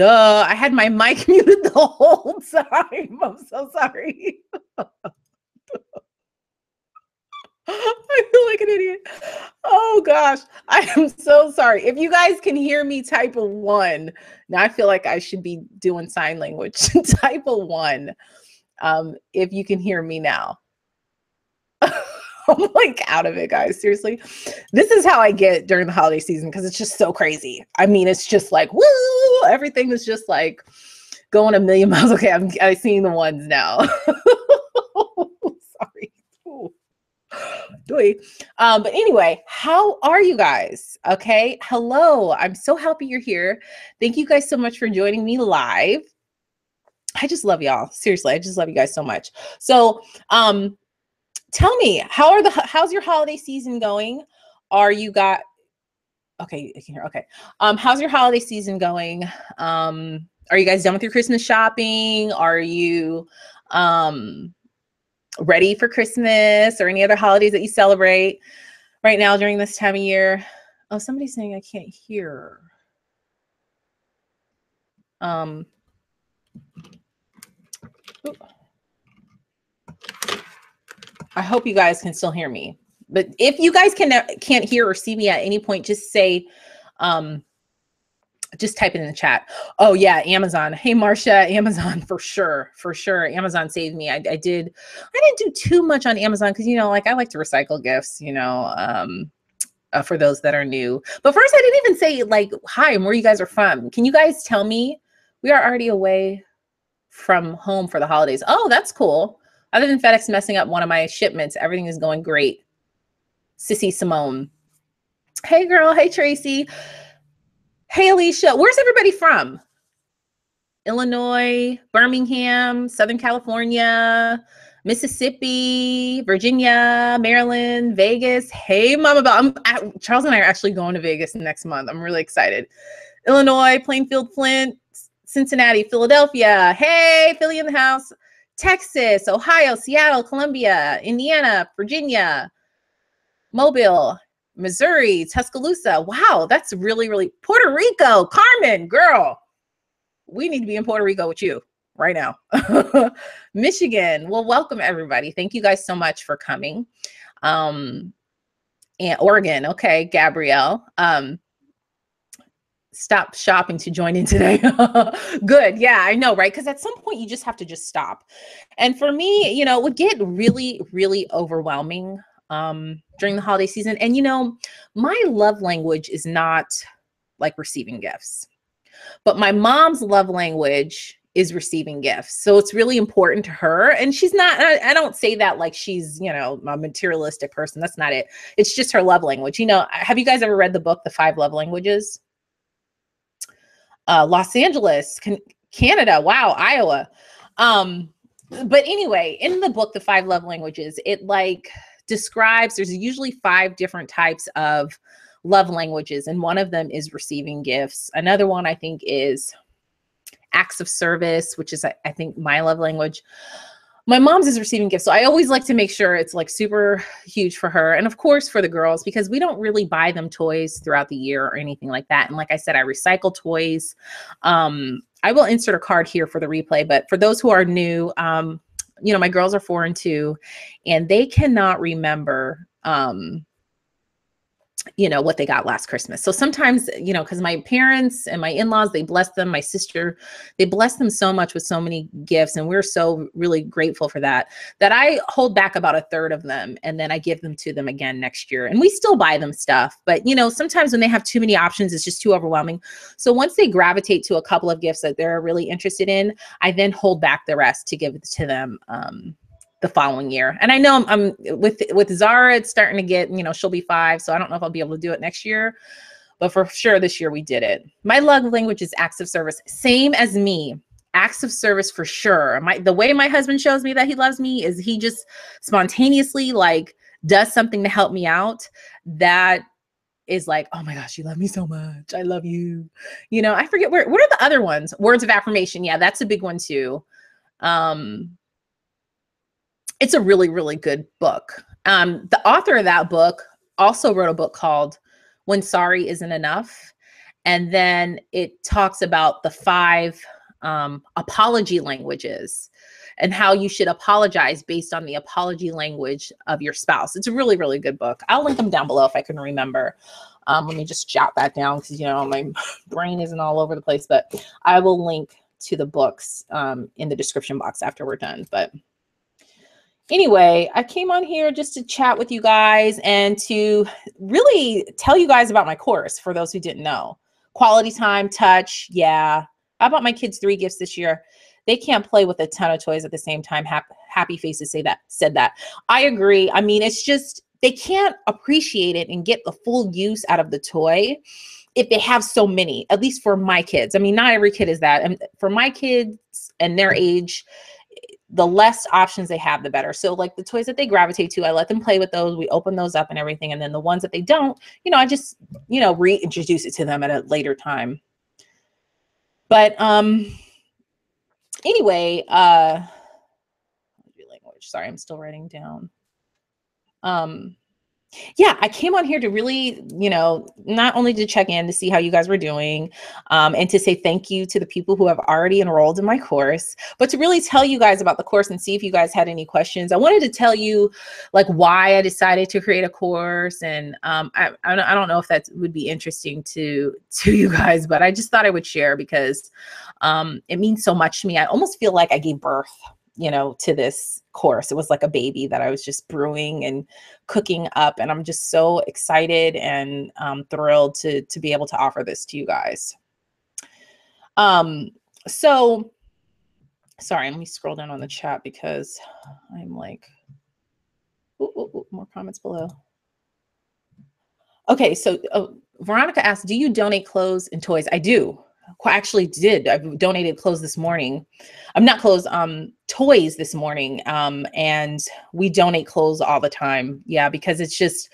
Duh, I had my mic muted the whole time. I'm so sorry. I feel like an idiot. Oh gosh, I am so sorry. If you guys can hear me, type a 1. Now I feel like I should be doing sign language. Type a 1 if you can hear me now. I'm like out of it, guys. Seriously. This is how I get during the holiday season because it's just so crazy. I mean, it's just like, woo, everything is just like going a million miles. Okay, I'm seeing the ones now. Sorry. Ooh. But anyway, how are you guys? Okay. Hello. I'm so happy you're here. Thank you guys so much for joining me live. I just love y'all. Seriously, I just love you guys so much. So, tell me, how's your holiday season going? Are you got, okay, I can hear, okay. How's your holiday season going? Are you guys done with your Christmas shopping? Are you, ready for Christmas or any other holidays that you celebrate right now during this time of year? Oh, somebody's saying I can't hear. I hope you guys can still hear me. But if you guys can't hear or see me at any point, just say, just type it in the chat. Oh yeah, Amazon. Hey Marcia, Amazon for sure, for sure. Amazon saved me. I didn't do too much on Amazon because, you know, like I like to recycle gifts, you know, for those that are new. But first, I didn't even say like hi and where you guys are from. Can you guys tell me? We are already away from home for the holidays. Oh, that's cool. Other than FedEx messing up one of my shipments, everything is going great. Sissy Simone. Hey girl. Hey Tracy. Hey Alicia. Where's everybody from? Illinois, Birmingham, Southern California, Mississippi, Virginia, Maryland, Vegas. Hey Mama Bell. Charles and I are actually going to Vegas next month. I'm really excited. Illinois, Plainfield, Flint, Cincinnati, Philadelphia. Hey, Philly in the house. Texas, Ohio, Seattle, Columbia, Indiana, Virginia, Mobile, Missouri, Tuscaloosa. Wow, that's really, really Puerto Rico. Carmen, girl, we need to be in Puerto Rico with you right now. Michigan. Well, welcome everybody. Thank you guys so much for coming. And Oregon. Okay, Gabrielle. Stop shopping to join in today. Good. Yeah, I know, right? Because at some point you just have to just stop. And for me, you know, it would get really, really overwhelming during the holiday season. And, you know, my love language is not like receiving gifts, but my mom's love language is receiving gifts. So it's really important to her. And she's not, I don't say that like she's, you know, a materialistic person. That's not it. It's just her love language. You know, have you guys ever read the book, The 5 Love Languages? Los Angeles, Canada. Wow. Iowa. But anyway, in the book, The 5 Love Languages, it like describes, there's usually 5 different types of love languages. And one of them is receiving gifts. Another one I think is acts of service, which is, I think, my love language. My mom's is receiving gifts. So I always like to make sure it's like super huge for her. And of course for the girls, because we don't really buy them toys throughout the year or anything like that. And like I said, I recycle toys. I will insert a card here for the replay, but for those who are new, you know, my girls are 4 and 2 and they cannot remember, you know, what they got last Christmas. So sometimes, you know, because my parents and my in-laws, they bless them, my sister, they bless them so much with so many gifts. And we're so really grateful for that, that I hold back about 1/3 of them. And then I give them to them again next year. And we still buy them stuff. But, you know, sometimes when they have too many options, it's just too overwhelming. So once they gravitate to a couple of gifts that they're really interested in, I then hold back the rest to give to them the following year. And I know I'm with Zara, it's starting to get, you know, she'll be 5. So I don't know if I'll be able to do it next year, but for sure this year we did it. My love language is acts of service. Same as me. Acts of service for sure. The way my husband shows me that he loves me is he just spontaneously like does something to help me out. That is like, oh my gosh, you love me so much. I love you. You know, I forget what are the other ones? Words of affirmation. Yeah, that's a big one too. It's a really, really good book. The author of that book also wrote a book called When Sorry Isn't Enough. And then it talks about the 5 apology languages and how you should apologize based on the apology language of your spouse. It's a really, really good book. I'll link them down below if I can remember. Let me just jot that down because, you know, my brain isn't all over the place, but I will link to the books in the description box after we're done. But anyway, I came on here just to chat with you guys and to really tell you guys about my course for those who didn't know. Quality time, touch, yeah. I bought my kids 3 gifts this year. They can't play with a ton of toys at the same time. Happy faces said that. I agree. I mean, it's just, they can't appreciate it and get the full use out of the toy if they have so many, at least for my kids. I mean, not every kid is that. And for my kids and their age, the less options they have, the better. So like the toys that they gravitate to, I let them play with those. We open those up and everything. And then the ones that they don't, you know, I just, you know, reintroduce it to them at a later time. But anyway, sorry, I'm still writing down. Yeah, I came on here to really, you know, not only to check in to see how you guys were doing, and to say thank you to the people who have already enrolled in my course, but to really tell you guys about the course and see if you guys had any questions. I wanted to tell you like why I decided to create a course, and I don't know if that would be interesting to you guys, but I just thought I would share because it means so much to me. I almost feel like I gave birth, you know, to this course. It was like a baby that I was just brewing and cooking up. And I'm just so excited and thrilled to be able to offer this to you guys. So sorry, let me scroll down on the chat because I'm like, more comments below. Okay. So Veronica asked, do you donate clothes and toys? I do. I actually did. I donated clothes this morning. I'm not clothes, toys this morning. And we donate clothes all the time. Yeah, because it's just,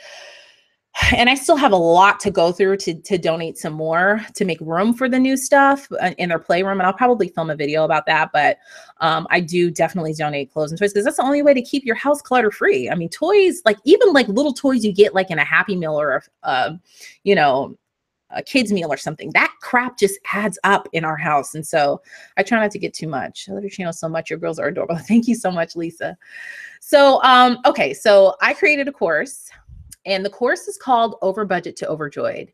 and I still have a lot to go through to donate some more to make room for the new stuff in their playroom. And I'll probably film a video about that. But I do definitely donate clothes and toys because that's the only way to keep your house clutter free. I mean, toys, like even like little toys you get like in a Happy Meal or, you know, a kid's meal or something, that crap just adds up in our house. And so I try not to get too much. I love your channel so much. Your girls are adorable. Thank you so much, Lisa. So, okay. So I created a course and the course is called Overbudget to Overjoyed.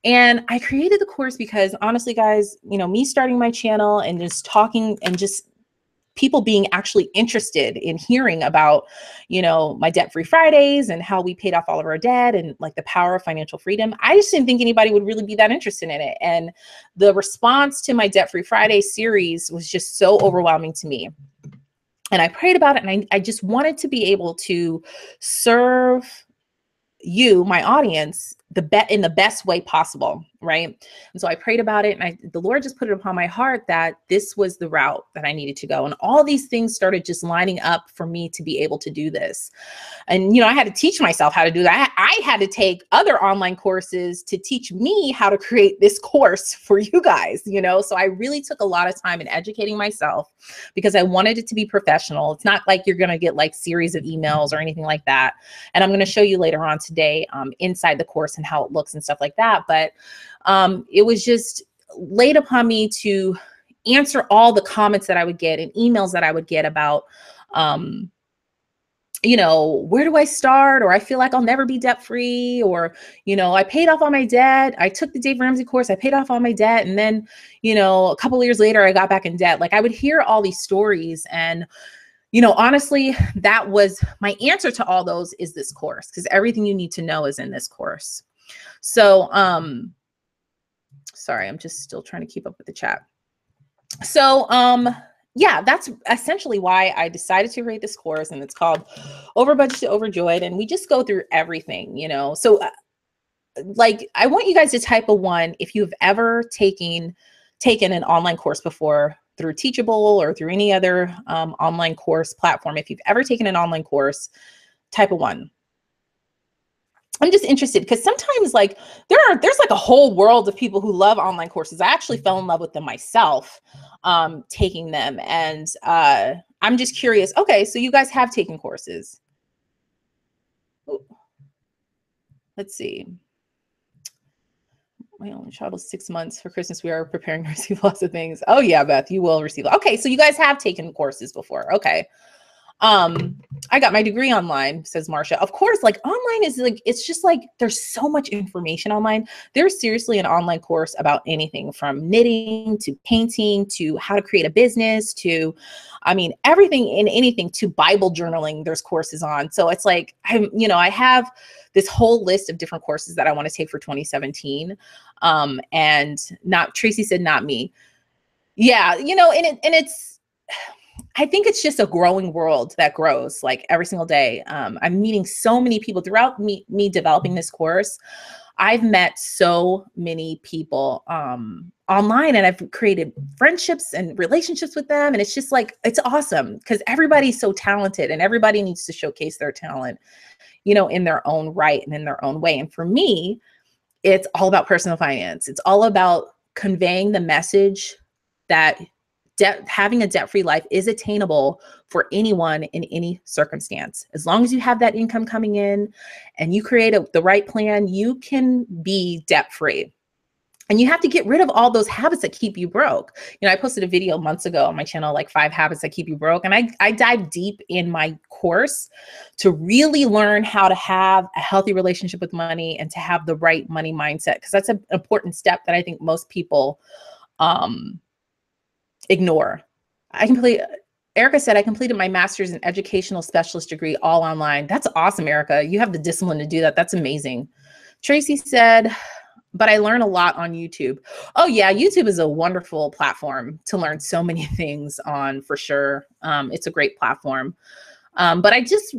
And I created the course because honestly, guys, you know, me starting my channel and just talking and just people being actually interested in hearing about, you know, my debt-free Fridays and how we paid off all of our debt and like the power of financial freedom. I just didn't think anybody would really be that interested in it. And the response to my debt-free Friday series was just so overwhelming to me. And I prayed about it and I just wanted to be able to serve you, my audience, in the best way possible, right? And so I prayed about it, and the Lord just put it upon my heart that this was the route that I needed to go. And all these things started just lining up for me to be able to do this. And, you know, I had to teach myself how to do that. I had to take other online courses to teach me how to create this course for you guys, you know? So I really took a lot of time in educating myself because I wanted it to be professional. It's not like you're going to get like series of emails or anything like that. And I'm going to show you later on today inside the course and how it looks and stuff like that. But it was just laid upon me to answer all the comments that I would get and emails that I would get about, you know, where do I start? Or I feel like I'll never be debt free, or, you know, I paid off all my debt. I took the Dave Ramsey course. I paid off all my debt. And then, you know, a couple of years later, I got back in debt. Like I would hear all these stories, and, you know, honestly, that was my answer to all those is this course, because everything you need to know is in this course. So, sorry, I'm just still trying to keep up with the chat. So, yeah, that's essentially why I decided to create this course, and it's called Overbudget to Overjoyed. And we just go through everything, you know. So like, I want you guys to type a 1 if you've ever taken an online course before through Teachable or through any other online course platform. If you've ever taken an online course, type a 1. I'm just interested because sometimes like there's like a whole world of people who love online courses. I actually fell in love with them myself, taking them. And I'm just curious. Okay, so you guys have taken courses. Ooh. Let's see. My only child is 6 months. For Christmas, we are preparing to receive lots of things. Oh yeah, Beth, you will receive. Okay, so you guys have taken courses before. Okay. I got my degree online, says Marcia. Of course, like online is like, it's just like, there's so much information online. There's seriously an online course about anything from knitting to painting to how to create a business to, I mean, everything and anything to Bible journaling, there's courses on. So it's like, I have this whole list of different courses that I want to take for 2017. And Tracy said, not me. Yeah. And it's, I think it's just a growing world that grows like every single day. I'm meeting so many people throughout me developing this course. I've met so many people online, and I've created friendships and relationships with them. And it's just like, it's awesome because everybody's so talented and everybody needs to showcase their talent, in their own right and in their own way. And for me, it's all about personal finance. It's all about conveying the message that having a debt-free life is attainable for anyone in any circumstance. As long as you have that income coming in and you create the right plan, you can be debt-free. And you have to get rid of all those habits that keep you broke. I posted a video months ago on my channel, like 5 habits that keep you broke. And I dive deep in my course to really learn how to have a healthy relationship with money and to have the right money mindset. Because that's an important step that I think most people ignore. Erica said, I completed my master's in educational specialist degree all online. That's awesome, Erica. You have the discipline to do that. That's amazing. Tracy said, but I learn a lot on YouTube. Oh yeah, YouTube is a wonderful platform to learn so many things on, for sure. It's a great platform. But I just,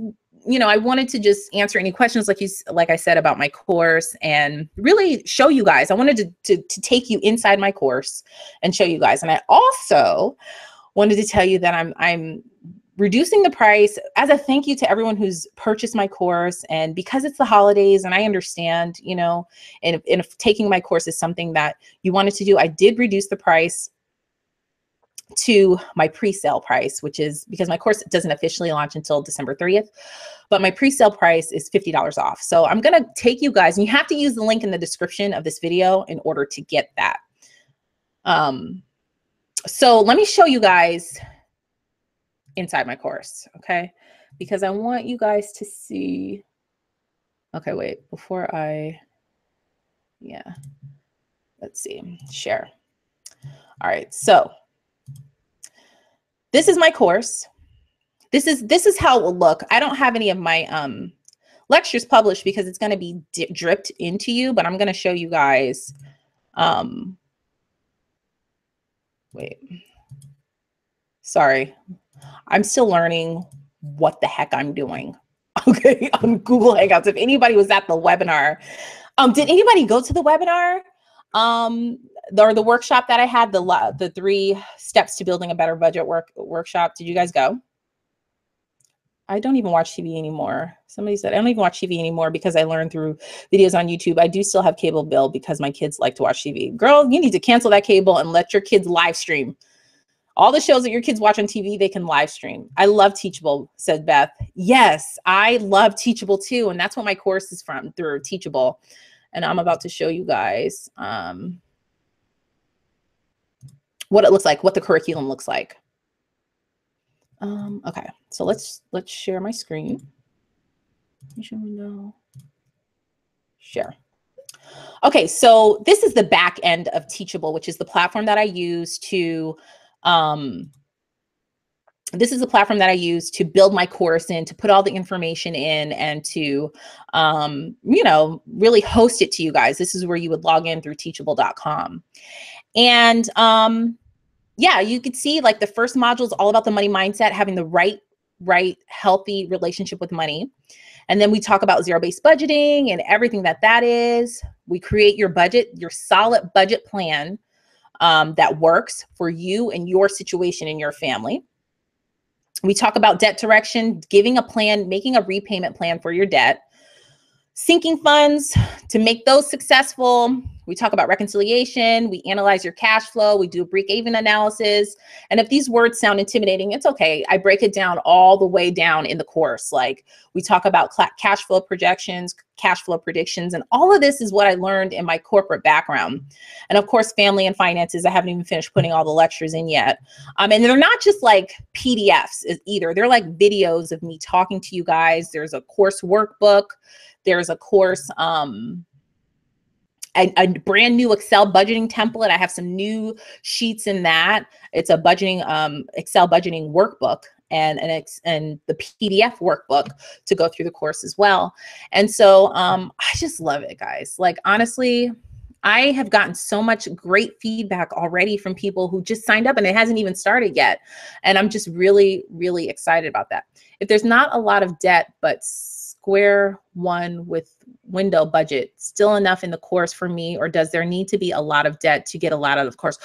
I wanted to just answer any questions like I said about my course and really show you guys. I wanted to take you inside my course and show you guys. And I also wanted to tell you that I'm reducing the price as a thank you to everyone who's purchased my course. And because it's the holidays and I understand, and if taking my course is something that you wanted to do, I did reduce the price to my pre-sale price, which is because my course doesn't officially launch until December 30th, but my pre-sale price is $50 off. So I'm going to take you guys, and you have to use the link in the description of this video in order to get that. So let me show you guys inside my course, okay? Because I want you guys to see, okay, wait, let's see, share. All right, so this is my course. This is how it will look. I don't have any of my lectures published because it's going to be dripped into you, but I'm going to show you guys. Wait, sorry. I'm still learning what the heck I'm doing. Okay, on Google Hangouts. If anybody was at the webinar, did anybody go to the webinar? Or the workshop that I had, the 3 steps to building a better budget workshop. Did you guys go? I don't even watch TV anymore. Somebody said, I don't even watch TV anymore because I learned through videos on YouTube. I do still have cable bill because my kids like to watch TV. Girl, you need to cancel that cable and let your kids live stream. All the shows that your kids watch on TV, they can live stream. I love Teachable, said Beth. Yes, I love Teachable too. And that's what my course is from, through Teachable. And I'm about to show you guys what it looks like, what the curriculum looks like. Okay, so let's share my screen. Share window. Share. Okay, so this is the back end of Teachable, which is the platform that I use to this is the platform that I use to build my course in, to put all the information in, and to, really host it to you guys. This is where you would log in through teachable.com. And yeah, you could see like the first module is all about the money mindset, having the right, healthy relationship with money. And then we talk about zero-based budgeting and everything that is. We create your budget, your solid budget plan that works for you and your situation in your family. We talk about debt direction, giving a plan, making a repayment plan for your debt. sinking funds to make those successful. We talk about reconciliation. We analyze your cash flow. We do a break-even analysis. And if these words sound intimidating, it's okay. I break it down all the way down in the course. Like we talk about cash flow projections, cash flow predictions, and all of this is what I learned in my corporate background. And of course, family and finances. I haven't even finished putting all the lectures in yet. And they're not just like PDFs either. They're like videos of me talking to you guys. There's a course workbook. There's a course, a brand new Excel budgeting template. I have some new sheets in that. It's a budgeting, Excel budgeting workbook and the PDF workbook to go through the course as well. And so I just love it, guys. Like, honestly, I have gotten so much great feedback already from people who just signed up and it hasn't even started yet. And I'm just really, really excited about that. If there's not a lot of debt, but square one with window budget, still enough in the course for me, or does there need to be a lot of debt to get a lot out of the course?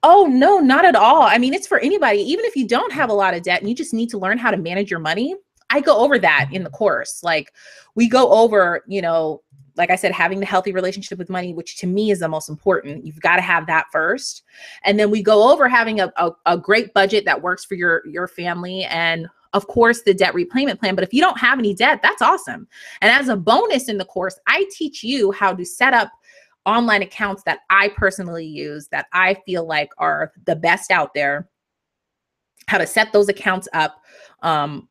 Oh, no, not at all. I mean, it's for anybody. Even if you don't have a lot of debt and you just need to learn how to manage your money, I go over that in the course. Like we go over, you know, like I said, having the healthy relationship with money, which to me is the most important. You've got to have that first. And then we go over having a great budget that works for your family, and of course, the debt repayment plan. But if you don't have any debt, that's awesome. And as a bonus in the course, I teach you how to set up online accounts that I personally use, that I feel like are the best out there, how to set those accounts up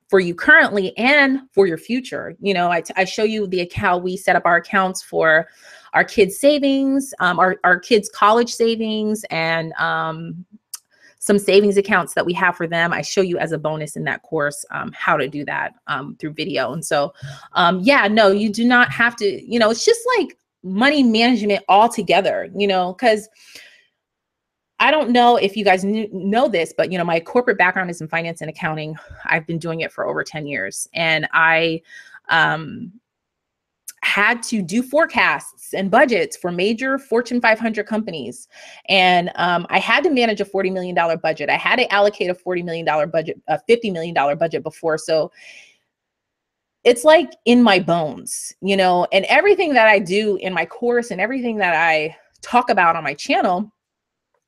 for you currently and for your future. You know, I show you how we set up our accounts for our kids' savings, our kids' college savings, and some savings accounts that we have for them. I show you as a bonus in that course how to do that through video. And so, yeah, no, you do not have to, you know, it's just like money management altogether, you know, because I don't know if you guys know this, but, you know, my corporate background is in finance and accounting. I've been doing it for over 10 years. And I had to do forecasts and budgets for major Fortune 500 companies. And I had to manage a $40 million budget. I had to allocate a $40 million budget, a $50 million budget before. So it's like in my bones, you know, and everything that I do in my course and everything that I talk about on my channel,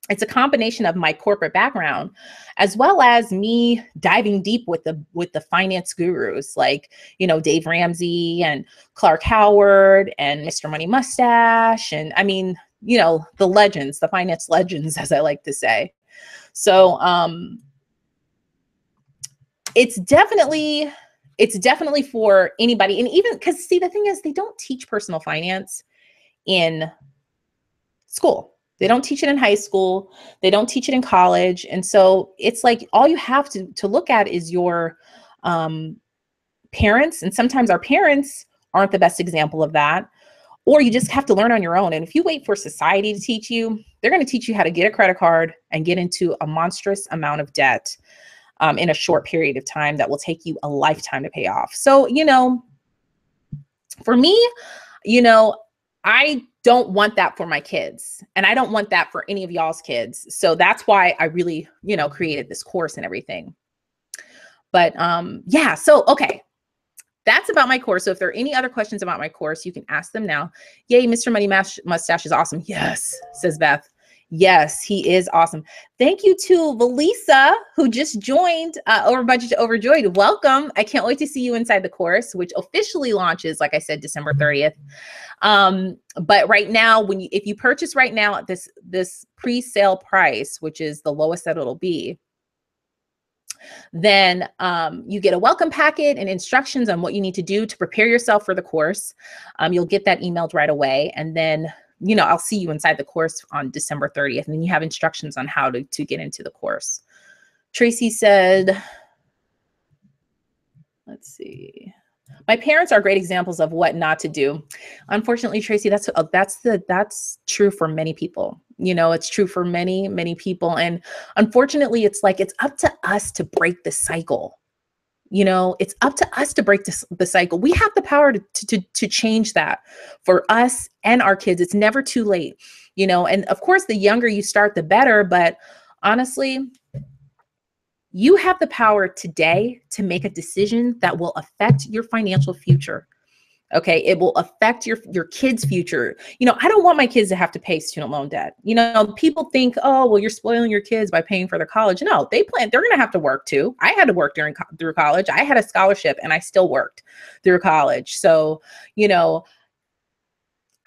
it's a combination of my corporate background, as well as me diving deep with the finance gurus like, you know, Dave Ramsey and Clark Howard and Mr. Money Mustache. And I mean, you know, the legends, the finance legends, as I like to say. So it's definitely for anybody. And even because, see, the thing is, they don't teach personal finance in school. They don't teach it in high school. They don't teach it in college. And so it's like all you have to look at is your parents. And sometimes our parents aren't the best example of that. Or you just have to learn on your own. And if you wait for society to teach you, they're going to teach you how to get a credit card and get into a monstrous amount of debt in a short period of time that will take you a lifetime to pay off. So, you know, for me, you know, I don't want that for my kids, and I don't want that for any of y'all's kids. So that's why I really, you know, created this course and everything. But yeah, so, okay. That's about my course. So if there are any other questions about my course, you can ask them now. Yay, Mr. Money Mustache is awesome. Yes, says Beth. Yes, he is awesome. Thank you to Valisa, who just joined Overbudget to Overjoyed. Welcome. I can't wait to see you inside the course, which officially launches, like I said, December 30th. But right now, if you purchase right now at this pre-sale price, which is the lowest that it'll be, then you get a welcome packet and instructions on what you need to do to prepare yourself for the course. You'll get that emailed right away. And then, you know, I'll see you inside the course on December 30th. And then you have instructions on how to get into the course. Tracy said, let's see. My parents are great examples of what not to do. Unfortunately, Tracy, that's true for many people. You know, it's true for many, many people. And unfortunately, it's like, it's up to us to break the cycle. You know, it's up to us to break the cycle. We have the power to change that for us and our kids. It's never too late, you know, and of course, the younger you start, the better. But honestly, you have the power today to make a decision that will affect your financial future. Okay. It will affect your kids' future. You know, I don't want my kids to have to pay student loan debt. You know, people think, oh, well, you're spoiling your kids by paying for their college. No, they're going to have to work too. I had to work through college. I had a scholarship and I still worked through college. So, you know,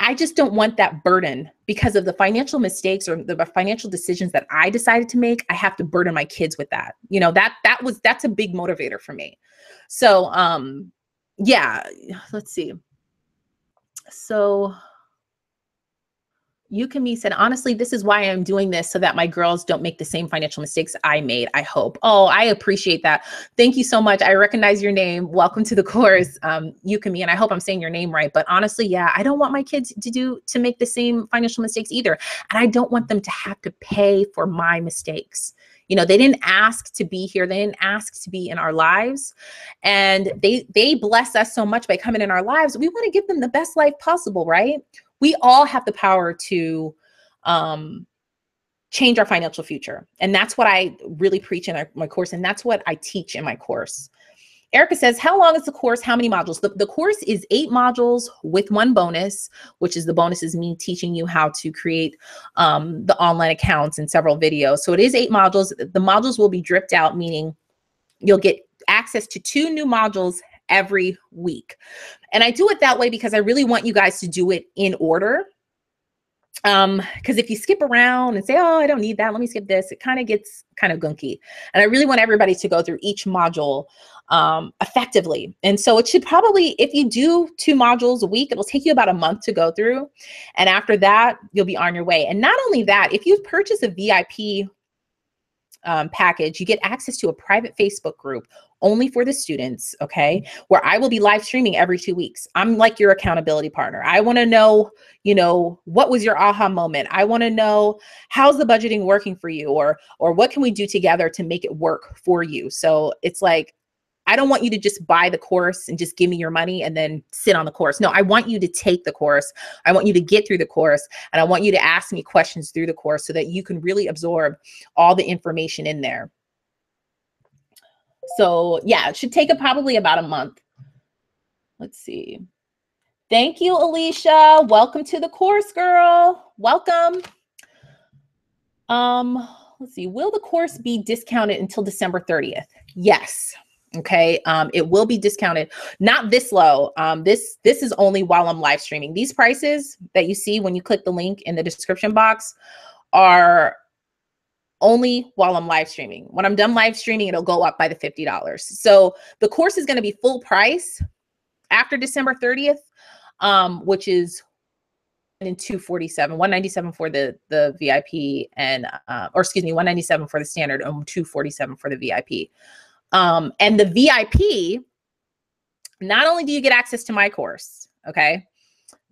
I just don't want that burden because of the financial mistakes or the financial decisions that I decided to make. I have to burden my kids with that. You know, that's a big motivator for me. So, yeah, let's see. So Yukimi said, honestly, this is why I'm doing this so that my girls don't make the same financial mistakes I made, I hope. Oh, I appreciate that. Thank you so much. I recognize your name. Welcome to the course, Yukimi. And I hope I'm saying your name right. But honestly, yeah, I don't want my kids to make the same financial mistakes either. And I don't want them to have to pay for my mistakes. You know, they didn't ask to be here. They didn't ask to be in our lives. And they bless us so much by coming in our lives. We want to give them the best life possible, right? We all have the power to change our financial future. And that's what I really preach in my course. And that's what I teach in my course. Erica says, how long is the course? How many modules? The course is 8 modules with 1 bonus, which is the bonus is me teaching you how to create the online accounts in several videos. So it is 8 modules. The modules will be dripped out, meaning you'll get access to 2 new modules every week. And I do it that way because I really want you guys to do it in order. Because if you skip around and say, oh, I don't need that, let me skip this, it kind of gets kind of gunky. And I really want everybody to go through each module effectively. And so it should probably, if you do 2 modules a week, it'll take you about a month to go through. And after that, you'll be on your way. And not only that, if you purchase a VIP package, you get access to a private Facebook group only for the students, okay, where I will be live streaming every 2 weeks. I'm like your accountability partner. I want to know, you know, what was your aha moment? I want to know, how's the budgeting working for you, or what can we do together to make it work for you? So it's like, I don't want you to just buy the course and just give me your money and then sit on the course. No, I want you to take the course. I want you to get through the course, and I want you to ask me questions through the course so that you can really absorb all the information in there. So yeah, it should take probably about a month. Let's see. Thank you, Alicia. Welcome to the course, girl. Welcome. Let's see. Will the course be discounted until December 30th? Yes. Okay. It will be discounted, not this low. This is only while I'm live streaming. These prices that you see when you click the link in the description box are only while I'm live streaming. When I'm done live streaming, it'll go up by the $50. So the course is going to be full price after December 30th, which is in $247, $197 for the VIP, and or excuse me, $197 for the standard and $247 for the VIP. And the VIP, not only do you get access to my course, okay,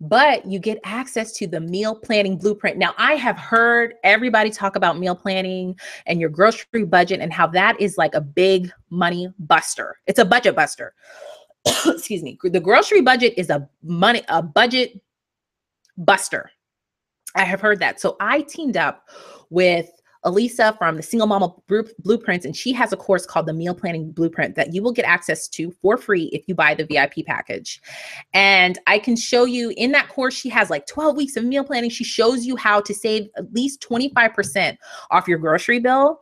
but you get access to the meal planning blueprint. Now, I have heard everybody talk about meal planning and your grocery budget and how that is like a big money buster. It's a budget buster. Excuse me. The grocery budget is a budget buster. I have heard that. So I teamed up with Elisa from the Single Mama Blueprints, and she has a course called the Meal Planning Blueprint that you will get access to for free if you buy the VIP package. And I can show you in that course, she has like 12 weeks of meal planning. She shows you how to save at least 25% off your grocery bill.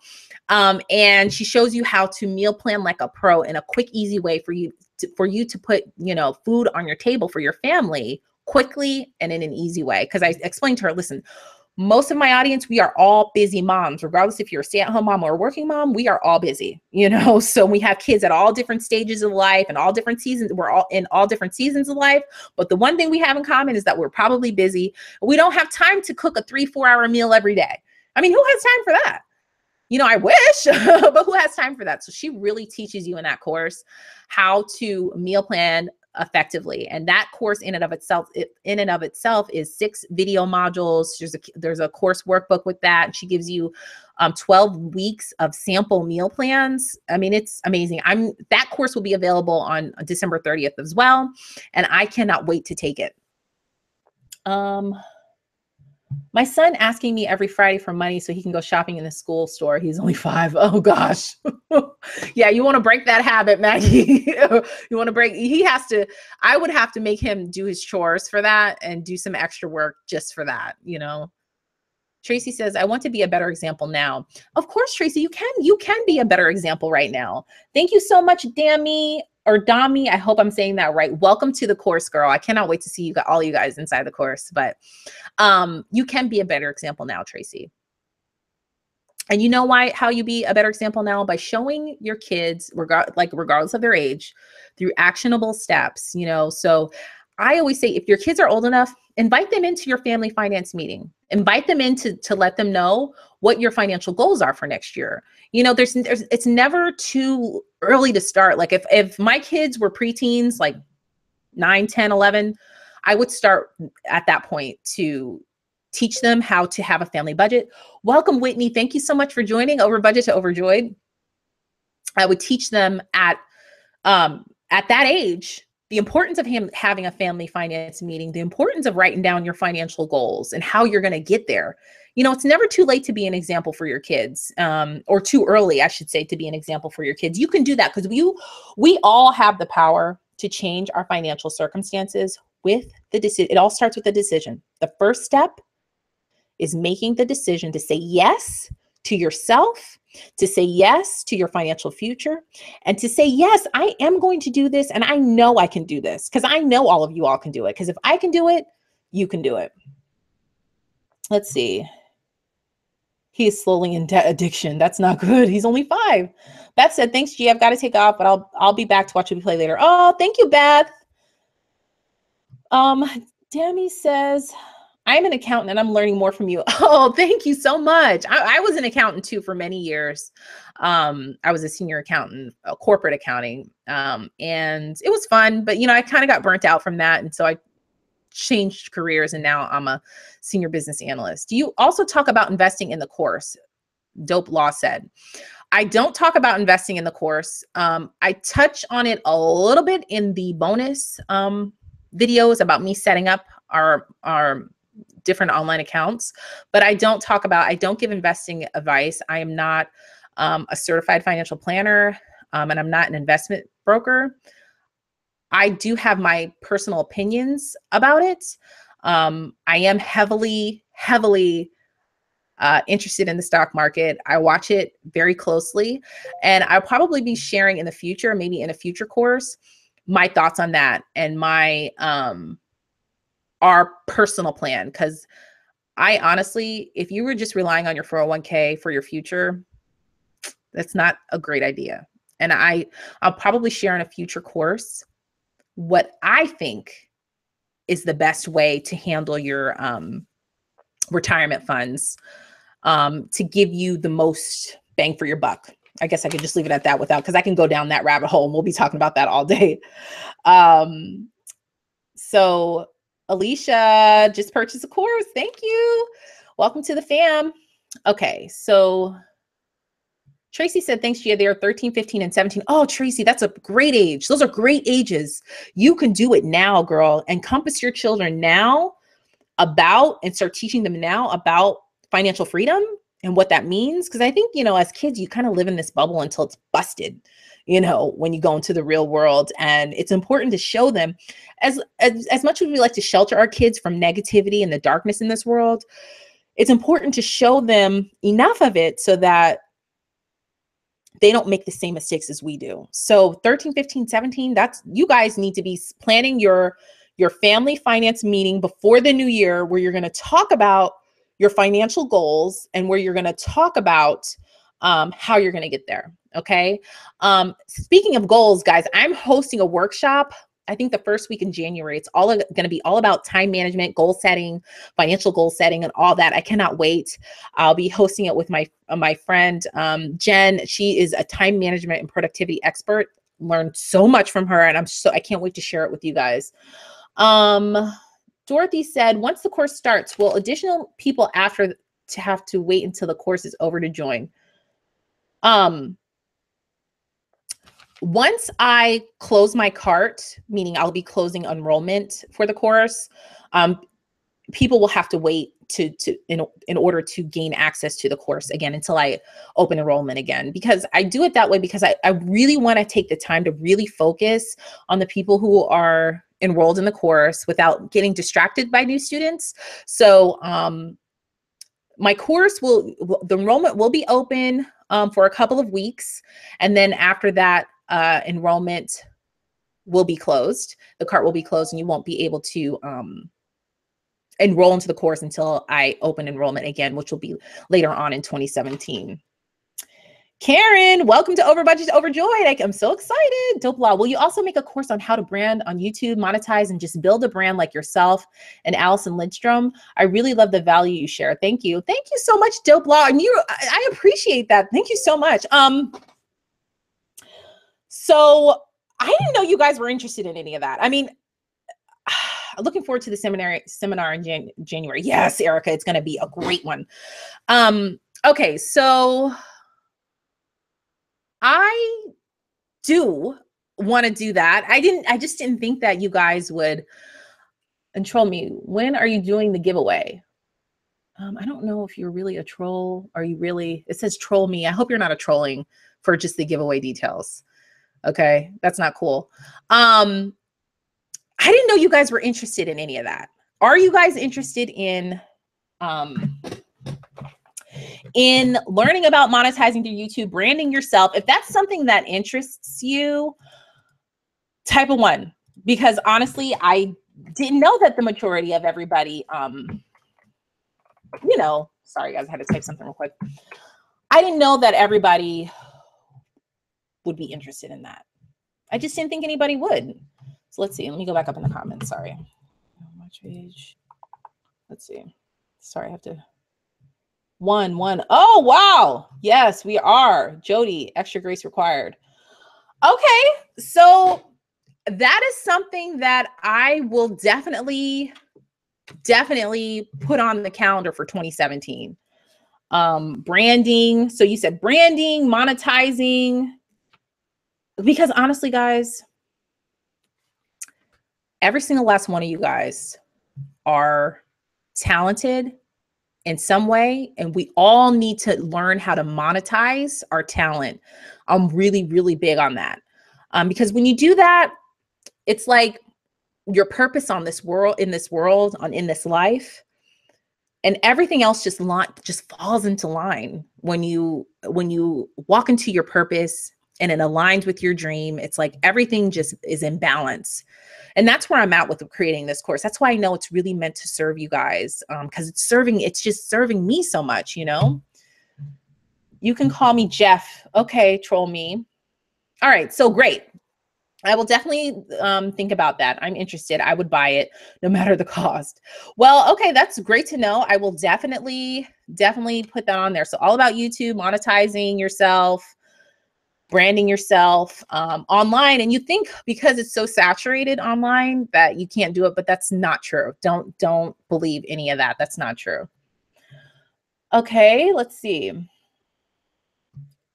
And she shows you how to meal plan like a pro in a quick, easy way for you to put, you know, food on your table for your family quickly and in an easy way. Because I explained to her, listen, most of my audience, we are all busy moms, regardless if you're a stay-at-home mom or a working mom, we are all busy, you know? So we have kids at all different stages of life and all different seasons. We're all in all different seasons of life. But the one thing we have in common is that we're probably busy. We don't have time to cook a 3-4 hour meal every day. I mean, who has time for that? You know, I wish, but who has time for that? So she really teaches you in that course how to meal plan effectively. And that course in and of itself is 6 video modules. There's a course workbook with that. She gives you 12 weeks of sample meal plans. I mean, it's amazing. That course will be available on December 30th as well. And I cannot wait to take it. My son asking me every Friday for money so he can go shopping in the school store. He's only 5. Oh gosh. Yeah, you want to break that habit, Maggie. You want to break, he has to, I would have to make him do his chores for that and do some extra work just for that, you know. Tracy says, I want to be a better example now. Of course, Tracy, you can be a better example right now. Thank you so much, Dami or Dami. I hope I'm saying that right. Welcome to the course, girl. I cannot wait to see you, all you guys inside the course, but you can be a better example now, Tracy. And you know why, how you be a better example now? By showing your kids, regardless of their age, through actionable steps, you know. So I always say, if your kids are old enough, invite them into your family finance meeting. Invite them in to let them know what your financial goals are for next year. You know, it's never too early to start. Like if my kids were preteens, like 9, 10, 11, I would start at that point to teach them how to have a family budget. Welcome, Whitney. Thank you so much for joining Overbudget to Overjoyed. I would teach them at that age the importance of having a family finance meeting, the importance of writing down your financial goals and how you're going to get there. You know, it's never too late to be an example for your kids, or too early, I should say, to be an example for your kids. You can do that because we all have the power to change our financial circumstances with the decision. It all starts with the decision. The first step is making the decision to say yes to yourself, to say yes to your financial future, and to say, yes, I am going to do this. And I know I can do this because I know all of you all can do it. Because if I can do it, you can do it. Let's see. He is slowly in debt addiction. That's not good. He's only 5. Beth said, thanks, G. I've got to take off, but I'll be back to watch you play later. Oh, thank you, Beth. Dami says, I'm an accountant and I'm learning more from you. Oh, thank you so much. I was an accountant too for many years. I was a senior accountant, corporate accounting, and it was fun, but you know, I kind of got burnt out from that. And so I changed careers and now I'm a senior business analyst. Do you also talk about investing in the course? Dope Law said. I don't talk about investing in the course. I touch on it a little bit in the bonus videos about me setting up our different online accounts, but I don't give investing advice. I am not a certified financial planner, and I'm not an investment broker. I do have my personal opinions about it. I am heavily interested in the stock market. I watch it very closely, and I'll probably be sharing in the future, maybe in a future course, my thoughts on that and my our personal plan. Because I honestly, if you were just relying on your 401k for your future, that's not a great idea. And I'll probably share in a future course what I think is the best way to handle your retirement funds, to give you the most bang for your buck. I guess I could just leave it at that because I can go down that rabbit hole and we'll be talking about that all day. So Alicia just purchased a course. Thank you. Welcome to the fam. Okay, so Tracy said, thanks, Gia. They are 13, 15, and 17. Oh, Tracy, that's a great age. Those are great ages. You can do it now, girl. Encompass your children now and start teaching them now about financial freedom and what that means. Because I think, you know, as kids, you kind of live in this bubble until it's busted, you know, when you go into the real world. And it's important to show them, as much as we like to shelter our kids from negativity and the darkness in this world, it's important to show them enough of it so that they don't make the same mistakes as we do. So 13, 15, 17, you guys need to be planning your family finance meeting before the new year, where you're going to talk about your financial goals and where you're going to talk about how you're going to get there. Okay. Speaking of goals, guys, I'm hosting a workshop. I think the first week in January. It's all going to be all about time management, goal setting, financial goal setting, and all that. I cannot wait. I'll be hosting it with my friend Jen. She is a time management and productivity expert. Learned so much from her, and I can't wait to share it with you guys. Dorothy said, once the course starts, will additional people after to have to wait until the course is over to join? Once I close my cart, meaning I'll be closing enrollment for the course, people will have to wait in order to gain access to the course again until I open enrollment again, because I do it that way because I really want to take the time to really focus on the people who are enrolled in the course without getting distracted by new students. So my course the enrollment will be open for a couple of weeks. And then after that, enrollment will be closed. The cart will be closed and you won't be able to enroll into the course until I open enrollment again, which will be later on in 2017. Karen, welcome to Overbudget, Overjoyed. I'm so excited. Dope Law. Will you also make a course on how to brand on YouTube, monetize, and just build a brand like yourself and Allison Lindstrom? I really love the value you share. Thank you. Thank you so much, Dope Law. And I appreciate that. Thank you so much. So I didn't know you guys were interested in any of that. I mean, looking forward to the seminar in January. Yes, Erica, it's going to be a great one. Okay, so I do want to do that. I just didn't think that you guys would troll me. When are you doing the giveaway? I don't know if you're really a troll. Are you really? It says troll me. I hope you're not a trolling for just the giveaway details. Okay, that's not cool. I didn't know you guys were interested in any of that. Are you guys interested in learning about monetizing through YouTube, branding yourself? If that's something that interests you, type a 1, because honestly, I didn't know that the majority of everybody, sorry guys, I had to type something real quick. I didn't know that everybody would be interested in that. I just didn't think anybody would. So let's see. Let me go back up in the comments. Sorry. Let's see. Sorry, I have to. 1. Oh, wow. Yes, we are. Jody, extra grace required. Okay. So that is something that I will definitely put on the calendar for 2017. Branding. So you said branding, monetizing, because honestly, guys, every single last one of you guys are talented in some way, and we all need to learn how to monetize our talent. I'm really, really big on that. Because when you do that, it's like your purpose on this world, in this life, and everything else just falls into line when you walk into your purpose and it aligns with your dream. It's like everything just is in balance. And that's where I'm at with creating this course. That's why I know it's really meant to serve you guys, because it's just serving me so much, You can call me Jeff. Okay, troll me. All right, so great. I will definitely think about that. I'm interested. I would buy it no matter the cost. Well, okay, that's great to know. I will definitely put that on there. So all about YouTube, monetizing yourself, branding yourself online. And you think because it's so saturated online that you can't do it, but that's not true. Don't believe any of that. That's not true. Okay, let's see.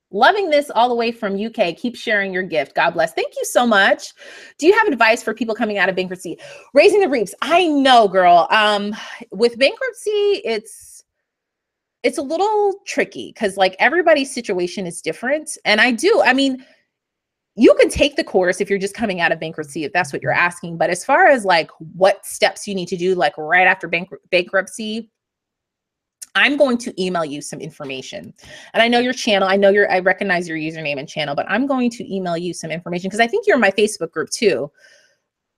Loving this all the way from UK. Keep sharing your gift. God bless. Thank you so much. Do you have advice for people coming out of bankruptcy? Raising the reefs. I know, girl. With bankruptcy, it's a little tricky because like everybody's situation is different. And I mean, you can take the course if you're just coming out of bankruptcy, if that's what you're asking. But as far as like what steps you need to do, like right after bankruptcy, I'm going to email you some information. And I know your channel. I recognize your username and channel, but I'm going to email you some information because I think you're in my Facebook group too,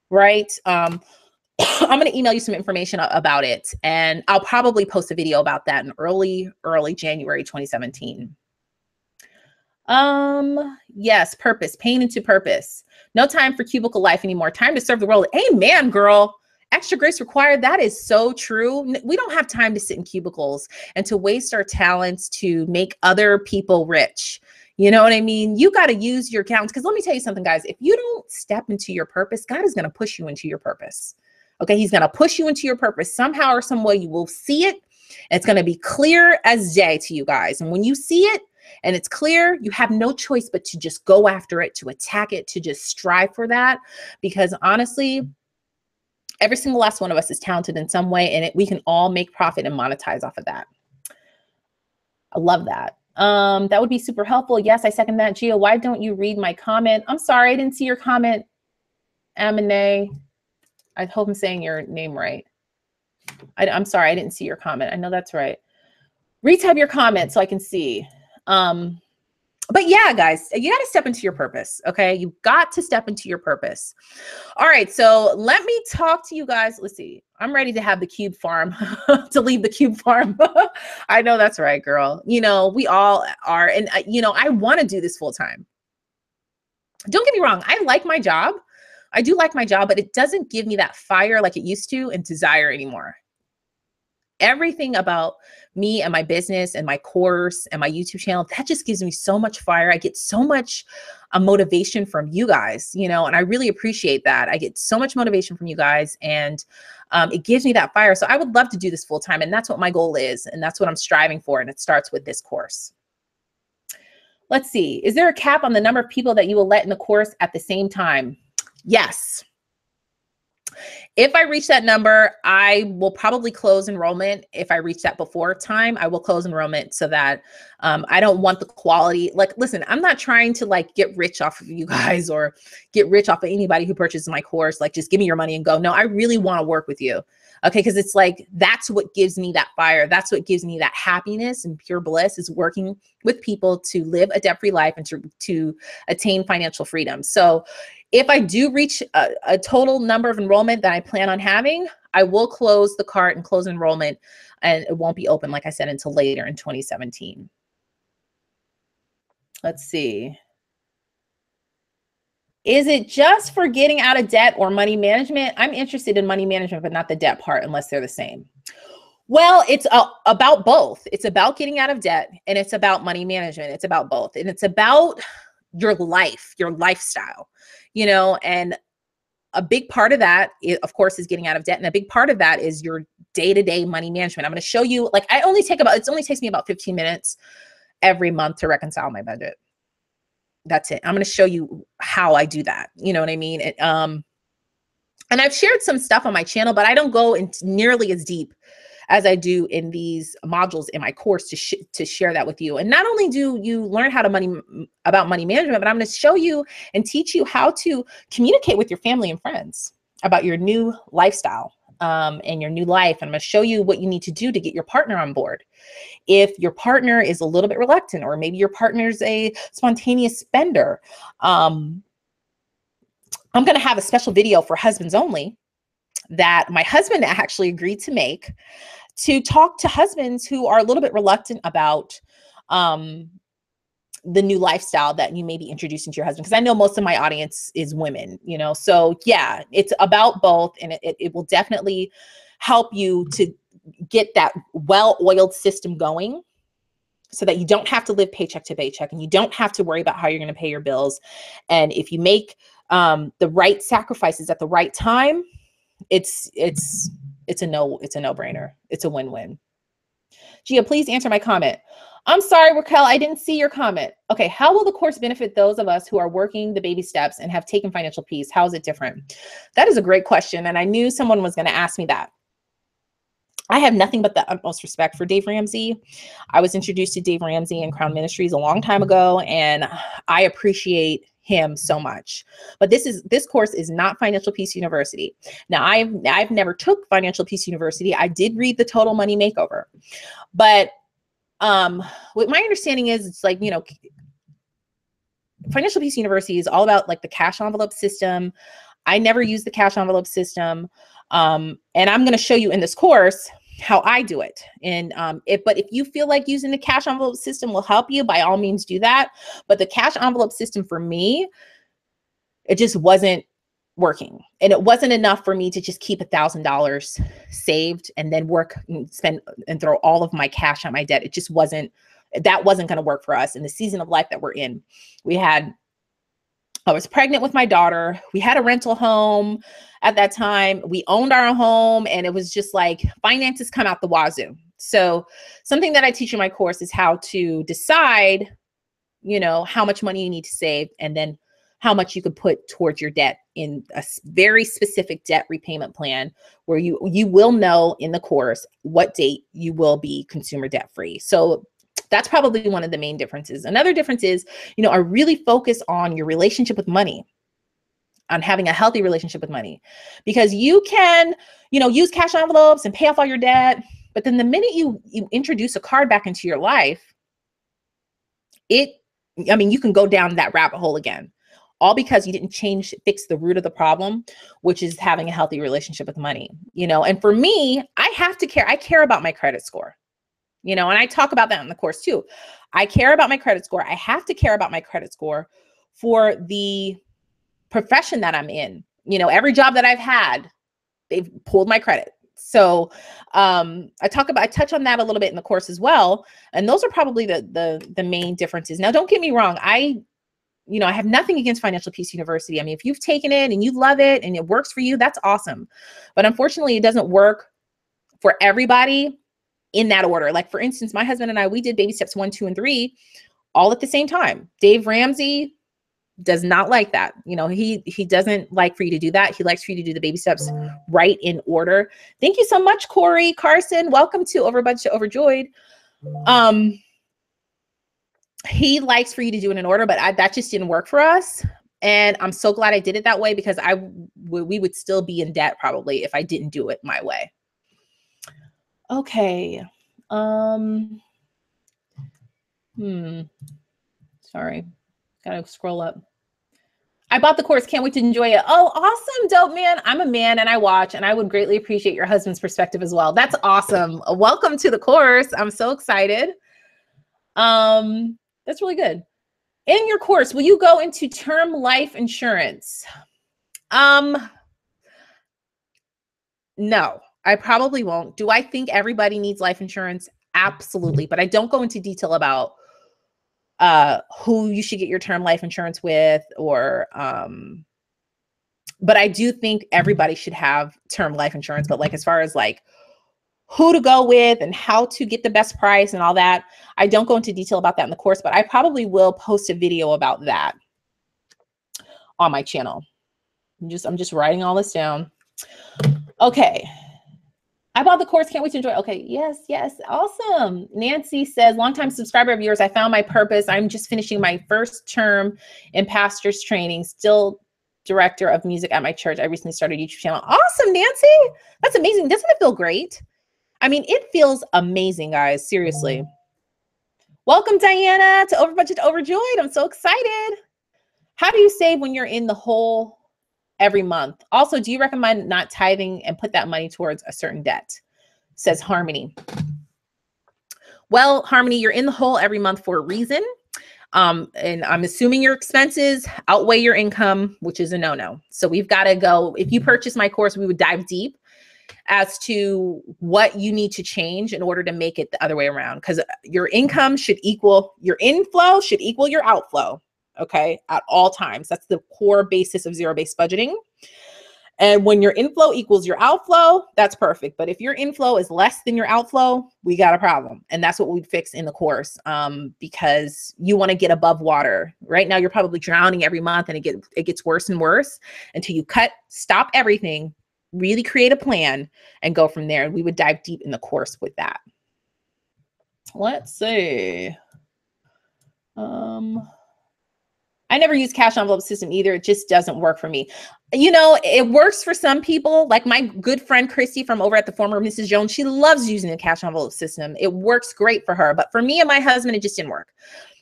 right? I'm going to email you some information about it, and I'll probably post a video about that in early January 2017. Yes, purpose, pain into purpose. No time for cubicle life anymore. Time to serve the world. Amen, girl. Extra grace required. That is so true. We don't have time to sit in cubicles and to waste our talents to make other people rich. You know what I mean? You got to use your talents. Because let me tell you something, guys. If you don't step into your purpose, God is going to push you into your purpose. Okay, he's going to push you into your purpose somehow or some way. You will see it. It's going to be clear as day to you guys. And when you see it and it's clear, you have no choice but to just go after it, to attack it, to just strive for that. Because honestly, Every single last one of us is talented in some way, and we can all make profit and monetize off of that. I love that. That would be super helpful. Yes, I second that. Gia, why don't you read my comment? I'm sorry, I didn't see your comment. Amine, I hope I'm saying your name right. I'm sorry, I didn't see your comment. I know that's right. Retype your comment so I can see. But yeah, guys, you got to step into your purpose. Okay. You've got to step into your purpose. All right. So let me talk to you guys. Let's see. I'm ready to have the cube farm, to leave the cube farm. I know that's right, girl. You know, we all are. And, you know, I want to do this full time. Don't get me wrong. I like my job. I do like my job, but it doesn't give me that fire like it used to and desire anymore. Everything about me and my business and my course and my YouTube channel, that just gives me so much fire. I get so much motivation from you guys, you know, and I really appreciate that. I get so much motivation from you guys, and it gives me that fire. So I would love to do this full time, and that's what my goal is, and that's what I'm striving for, and it starts with this course. Let's see. Is there a cap on the number of people that you will let in the course at the same time? Yes. If I reach that number, I will probably close enrollment. If I reach that before time, I will close enrollment so that I don't want the quality. Like, listen, I'm not trying to like get rich off of you guys or get rich off of anybody who purchases my course. Like, just give me your money and go. No, I really want to work with you. Okay. Cause it's like, that's what gives me that fire. That's what gives me that happiness and pure bliss, is working with people to live a debt-free life and to attain financial freedom. So if I do reach a total number of enrollment that I plan on having, I will close the cart and close enrollment, and it won't be open, like I said, until later in 2017. Let's see. Is it just for getting out of debt or money management? I'm interested in money management, but not the debt part, unless they're the same. Well, it's about both. It's about getting out of debt, and it's about money management. It's about both. And it's about your life, your lifestyle, you know, and a big part of that, of course, is getting out of debt. And a big part of that is your day-to-day money management. I'm going to show you, like, it only takes me about 15 minutes every month to reconcile my budget. That's it. I'm going to show you how I do that. You know what I mean? And I've shared some stuff on my channel, but I don't go into nearly as deep as I do in these modules in my course to share that with you. And not only do you learn how to about money management, but I'm going to show you and teach you how to communicate with your family and friends about your new lifestyle and your new life. And I'm going to show you what you need to do to get your partner on board. If your partner is a little bit reluctant, or maybe your partner's a spontaneous spender, I'm going to have a special video for husbands only that my husband actually agreed to make, to talk to husbands who are a little bit reluctant about the new lifestyle that you may be introducing to your husband. Because I know most of my audience is women, you know, so yeah, it's about both, and it will definitely help you to get that well-oiled system going, so that you don't have to live paycheck to paycheck, and you don't have to worry about how you're going to pay your bills. And if you make the right sacrifices at the right time, it's a no-brainer. It's a win-win. Gia, please answer my comment. I'm sorry, Raquel, I didn't see your comment. Okay, how will the course benefit those of us who are working the baby steps and have taken financial peace? How is it different? That is a great question, and I knew someone was going to ask me that. I have nothing but the utmost respect for Dave Ramsey. I was introduced to Dave Ramsey in Crown Ministries a long time ago, and I appreciate him so much. But this course is not Financial Peace University. Now, I've never took Financial Peace University. I did read the Total Money Makeover, but what my understanding is, it's like, you know, Financial Peace University is all about like the cash envelope system. I never use the cash envelope system. And I'm going to show you in this course how I do it. And but if you feel like using the cash envelope system will help you, by all means do that. But the cash envelope system for me, it just wasn't working. And it wasn't enough for me to just keep $1,000 saved and then work and spend and throw all of my cash on my debt. It just wasn't, that wasn't going to work for us in the season of life that we're in. I was pregnant with my daughter. We had a rental home at that time. We owned our own home, and it was just like finances come out the wazoo. So something that I teach in my course is how to decide, you know, how much money you need to save, and then how much you could put towards your debt in a very specific debt repayment plan where you will know in the course what date you will be consumer debt free. So that's probably one of the main differences. Another difference is, I really focus on your relationship with money, on having a healthy relationship with money, because you can, use cash envelopes and pay off all your debt. But then the minute you introduce a card back into your life, you can go down that rabbit hole again, all because you didn't fix the root of the problem, which is having a healthy relationship with money, and for me, I care about my credit score, and I talk about that in the course too. I care about my credit score. I have to care about my credit score for the profession that I'm in. Every job that I've had, they've pulled my credit. So I touch on that a little bit in the course as well. And those are probably the main differences. Now, don't get me wrong. I have nothing against Financial Peace University. I mean, if you've taken it and you love it and it works for you, that's awesome. But unfortunately, it doesn't work for everybody in that order. Like, for instance, my husband and I, we did baby steps 1, 2, and 3 all at the same time. Dave Ramsey does not like that. He doesn't like for you to do that. He likes for you to do the baby steps right in order. Thank you so much, Corey Carson. Welcome to Overbudget, Overjoyed. He likes for you to do it in order, but that just didn't work for us. And I'm so glad I did it that way, because we would still be in debt probably if I didn't do it my way. Okay. Sorry. Gotta scroll up. I bought the course. Can't wait to enjoy it. Oh, awesome. Dope, man. I'm a man and I watch, and I would greatly appreciate your husband's perspective as well. That's awesome. Welcome to the course. I'm so excited. That's really good. In your course, will you go into term life insurance? No, I probably won't. Do I think everybody needs life insurance? Absolutely. But I don't go into detail about who you should get your term life insurance with, or but I do think everybody should have term life insurance. But like, as far as like who to go with and how to get the best price and all that, I don't go into detail about that in the course, but I probably will post a video about that on my channel. I'm just writing all this down. Okay. I bought the course. Can't wait to enjoy it. Okay. Yes. Awesome. Nancy says, longtime subscriber of yours. I found my purpose. I'm just finishing my first term in pastor's training. Still director of music at my church. I recently started a YouTube channel. Awesome, Nancy. That's amazing. Doesn't it feel great? I mean, it feels amazing, guys. Seriously. Welcome, Diana, to Overbudget, Overjoyed. I'm so excited. How do you save when you're in the hole every month? Also, do you recommend not tithing and put that money towards a certain debt? Says Harmony. Well, Harmony, you're in the hole every month for a reason. And I'm assuming your expenses outweigh your income, which is a no-no. So we've got to go. If you purchase my course, we would dive deep as to what you need to change in order to make it the other way around. Because your income should equal your inflow, should equal your outflow. Okay, at all times. That's the core basis of zero-based budgeting. And when your inflow equals your outflow, that's perfect. But if your inflow is less than your outflow, we got a problem. And that's what we'd fix in the course, because you want to get above water. Right now, you're probably drowning every month, and it gets worse and worse until you stop everything, really create a plan, and go from there. And we would dive deep in the course with that. Let's see. I never use cash envelope system either. It just doesn't work for me. It works for some people. Like my good friend Christy from over at the former Mrs. Jones, she loves using the cash envelope system. It works great for her. But for me and my husband, it just didn't work.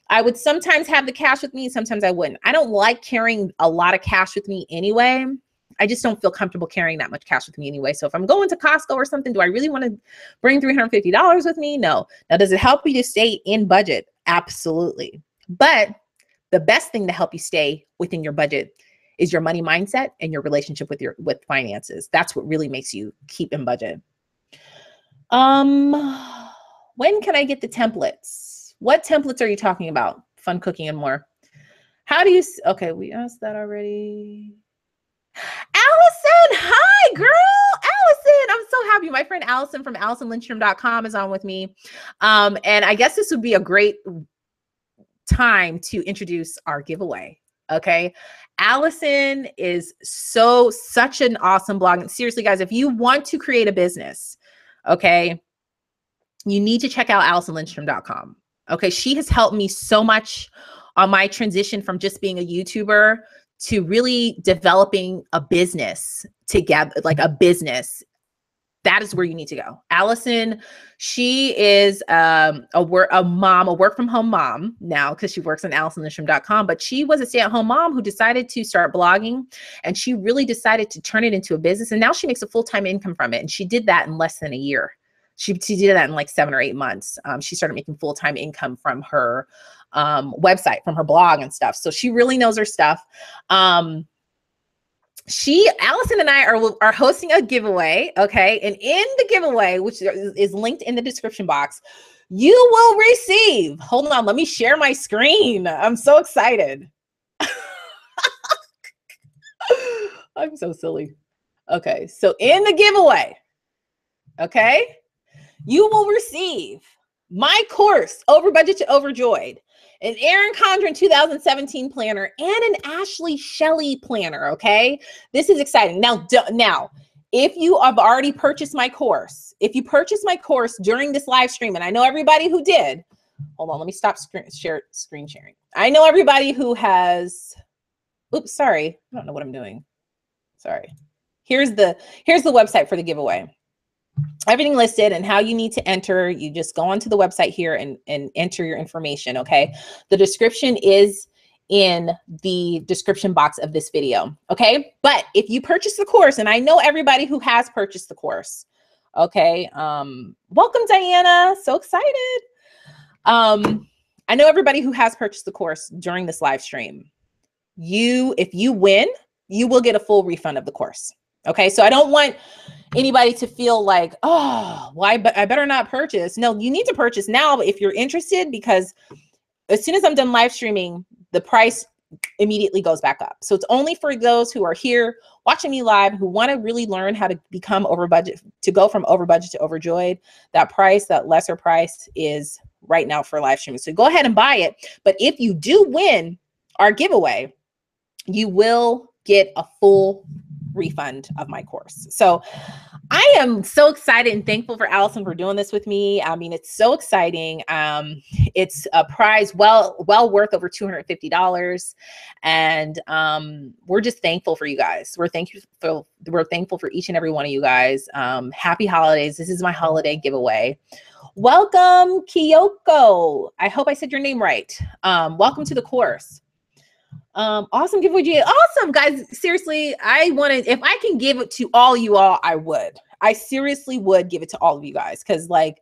I would sometimes have the cash with me, sometimes I wouldn't. I don't like carrying a lot of cash with me anyway. I just don't feel comfortable carrying that much cash with me anyway. So if I'm going to Costco or something, do I really want to bring $350 with me? No. Now, does it help you to stay in budget? Absolutely. But the best thing to help you stay within your budget is your money mindset and your relationship with finances. That's what really makes you keep in budget. When can I get the templates? What templates are you talking about? Fun cooking and more. How do you, okay, we asked that already. Allison, hi girl. Allison, I'm so happy. My friend Allison from AllisonLindstrom.com is on with me. And I guess this would be a great time to introduce our giveaway. Okay. Allison is such an awesome blog. And seriously, guys, if you want to create a business, okay, you need to check out AllisonLindstrom.com. Okay. She has helped me so much on my transition from just being a YouTuber to really developing a business together, like a business. That is where you need to go. Allison, she is a work from home mom now because she works on AllisonLindstrom.com, but she was a stay-at-home mom who decided to start blogging, and she really decided to turn it into a business. And now she makes a full-time income from it. And she did that in less than a year. She did that in like 7 or 8 months. She started making full-time income from her website, from her blog and stuff. So she really knows her stuff. Allison and I are hosting a giveaway, okay? And in the giveaway, which is linked in the description box, you will receive, hold on, let me share my screen. I'm so excited. I'm so silly. Okay, so in the giveaway, okay, you will receive my course, Overbudget to Overjoyed, an Erin Condren 2017 planner, and an Ashley Shelley planner, okay? This is exciting. Now, if you have already purchased my course, if you purchased my course during this live stream, and I know everybody who did, hold on, let me stop screen sharing. I know everybody who has, oops, sorry, I don't know what I'm doing. Sorry. Here's the website for the giveaway. Everything listed and how you need to enter. You just go onto the website here and enter your information, okay? The description is in the description box of this video, okay? But if you purchase the course, and I know everybody who has purchased the course, okay? Welcome, Diana, so excited. I know everybody who has purchased the course during this live stream. If you win, you will get a full refund of the course. Okay, so I don't want anybody to feel like, oh, why? But I better not purchase. No, you need to purchase now if you're interested, because as soon as I'm done live streaming, the price immediately goes back up. So it's only for those who are here watching me live, who want to really learn how to become over budget, to go from over budget to overjoyed. That price, that lesser price, is right now for live streaming. So go ahead and buy it. But if you do win our giveaway, you will get a full refund of my course. So I am so excited and thankful for Allison for doing this with me. I mean, it's so exciting. It's a prize well worth over $250. And we're just thankful for you guys. We're thankful for each and every one of you guys. Happy holidays. This is my holiday giveaway. Welcome, Kyoko. I hope I said your name right. Welcome to the course. Awesome giveaway. Awesome, guys. Seriously, if I can give it to all you all, I would. I seriously would give it to all of you guys, because, like,